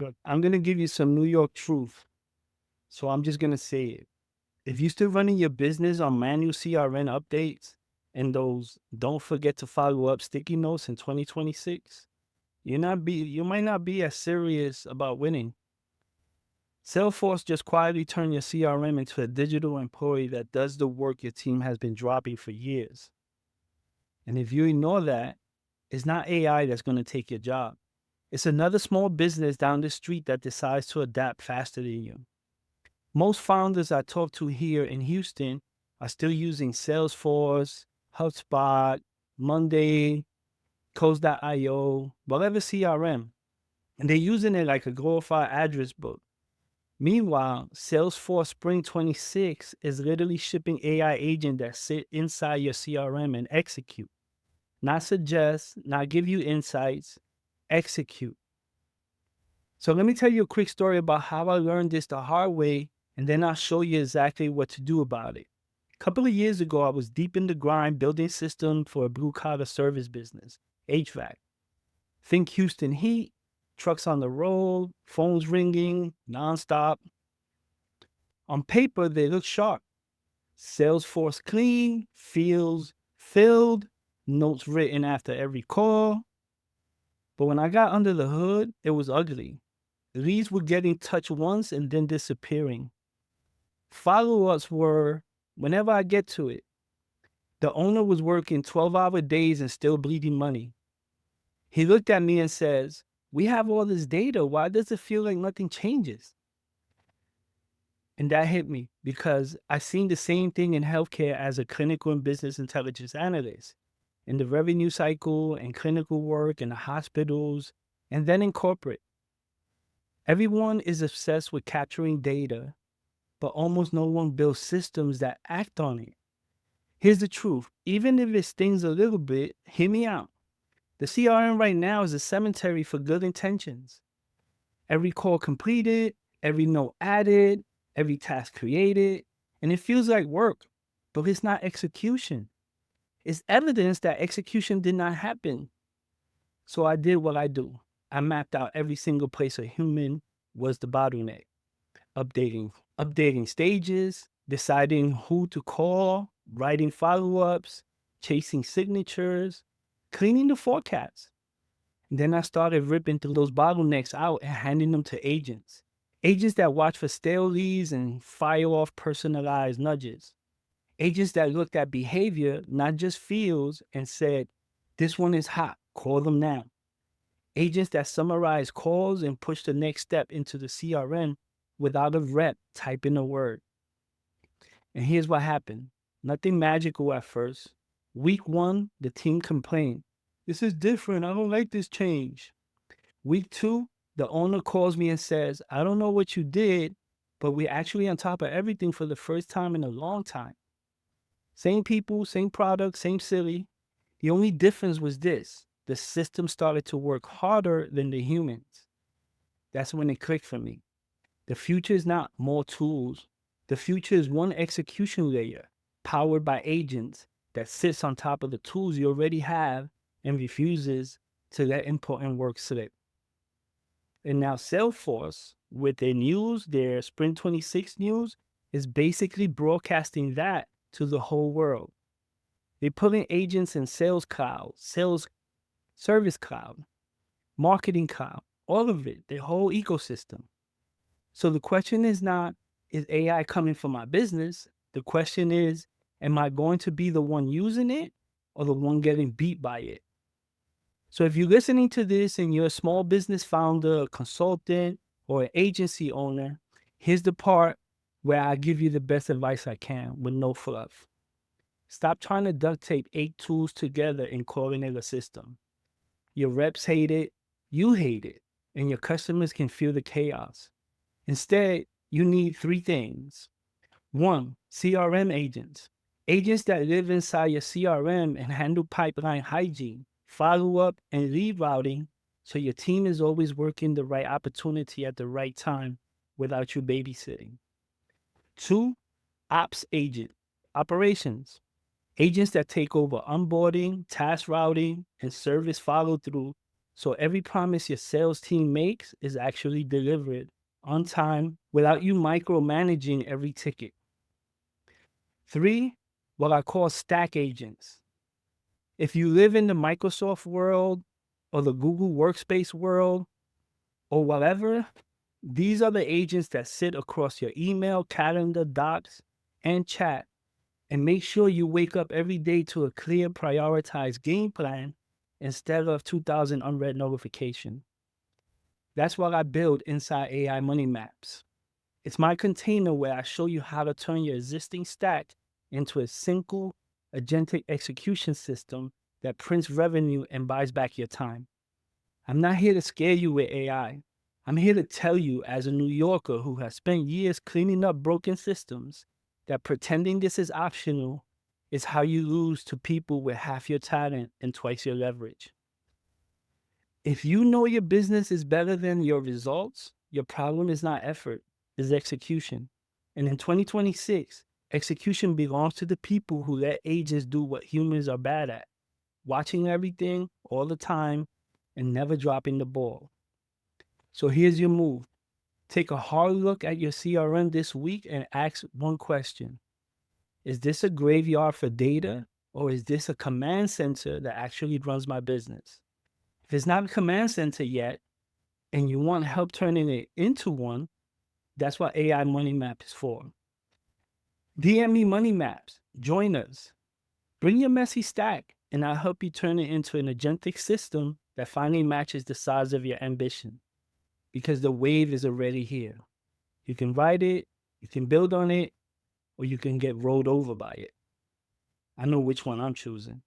Look, I'm going to give you some New York truth. So I'm just going to say it. If you're still running your business on manual CRM updates and those don't forget to follow up sticky notes in 2026, you might not be as serious about winning. Salesforce just quietly turned your CRM into a digital employee that does the work your team has been dropping for years. And if you ignore that, it's not AI that's going to take your job. It's another small business down the street that decides to adapt faster than you. Most founders I talk to here in Houston are still using Salesforce, HubSpot, Monday, Coast.io, whatever CRM, and they're using it like a glorified address book. Meanwhile, Salesforce Spring 26 is literally shipping AI agents that sit inside your CRM and execute, not suggest, not give you insights, execute. So let me tell you a quick story about how I learned this the hard way, and then I'll show you exactly what to do about it. A couple of years ago, I was deep in the grind building a system for a blue collar service business, HVAC. Think Houston heat, trucks on the road, phones ringing nonstop. On paper, they look sharp. Salesforce clean, fields filled, notes written after every call. But when I got under the hood, it was ugly. Leads were getting touched once and then disappearing. Follow-ups were whenever I get to it. The owner was working 12-hour days and still bleeding money. He looked at me and says, "We have all this data. Why does it feel like nothing changes?" And that hit me because I've seen the same thing in healthcare as a clinical and business intelligence analyst, in the revenue cycle and clinical work in the hospitals, and then in corporate. Everyone is obsessed with capturing data, but almost no one builds systems that act on it. Here's the truth. Even if it stings a little bit, hear me out. The CRM right now is a cemetery for good intentions. Every call completed, every note added, every task created, and it feels like work, but it's not execution. It's evidence that execution did not happen. So I did what I do. I mapped out every single place a human was the bottleneck, updating stages, deciding who to call, writing follow-ups, chasing signatures, cleaning the forecast. Then I started ripping through those bottlenecks out and handing them to agents. Agents that watch for stale leads and fire off personalized nudges. Agents that looked at behavior, not just fields, and said, "This one is hot, call them now." Agents that summarize calls and push the next step into the CRM without a rep typing a word. And here's what happened. Nothing magical at first. Week 1, the team complained, "This is different. I don't like this change." Week 2, the owner calls me and says, "I don't know what you did, but we're actually on top of everything for the first time in a long time." Same people, same product, same silly. The only difference was this: the system started to work harder than the humans. That's when it clicked for me. The future is not more tools. The future is one execution layer powered by agents that sits on top of the tools you already have and refuses to let important work slip. And now Salesforce, with their news, their Sprint 26 news, is basically broadcasting that to the whole world. They're putting agents in Sales Cloud, Sales Service Cloud, Marketing Cloud, all of it, the whole ecosystem. So the question is not, is AI coming for my business? The question is, am I going to be the one using it or the one getting beat by it? So if you're listening to this and you're a small business founder, a consultant, or an agency owner, here's the part where I give you the best advice I can with no fluff. Stop trying to duct tape 8 tools together and calling it a system. Your reps hate it, you hate it, and your customers can feel the chaos. Instead, you need 3 things. 1, CRM agents. Agents that live inside your CRM and handle pipeline hygiene, follow-up, and lead routing so your team is always working the right opportunity at the right time without you babysitting. 2, ops agent, operations. Agents that take over onboarding, task routing, and service follow-through So every promise your sales team makes is actually delivered on time without you micromanaging every ticket. 3, what I call stack agents. If you live in the Microsoft world or the Google Workspace world or whatever, these are the agents that sit across your email, calendar, docs, and chat and make sure you wake up every day to a clear, prioritized game plan instead of 2,000 unread notifications. That's what I build inside AI Money Maps. It's my container where I show you how to turn your existing stack into a simple, agentic execution system that prints revenue and buys back your time. I'm not here to scare you with AI. I'm here to tell you, as a New Yorker who has spent years cleaning up broken systems, that pretending this is optional is how you lose to people with half your talent and twice your leverage. If you know your business is better than your results, your problem is not effort, it's execution. And in 2026, execution belongs to the people who let agents do what humans are bad at, watching everything all the time and never dropping the ball. So here's your move. Take a hard look at your CRM this week and ask one question. Is this a graveyard for data, or is this a command center that actually runs my business? If it's not a command center yet, and you want help turning it into one, that's what AI Money Map is for. DM me Money Maps. Join us. Bring your messy stack, and I'll help you turn it into an agentic system that finally matches the size of your ambition. Because the wave is already here. You can ride it, you can build on it, or you can get rolled over by it. I know which one I'm choosing.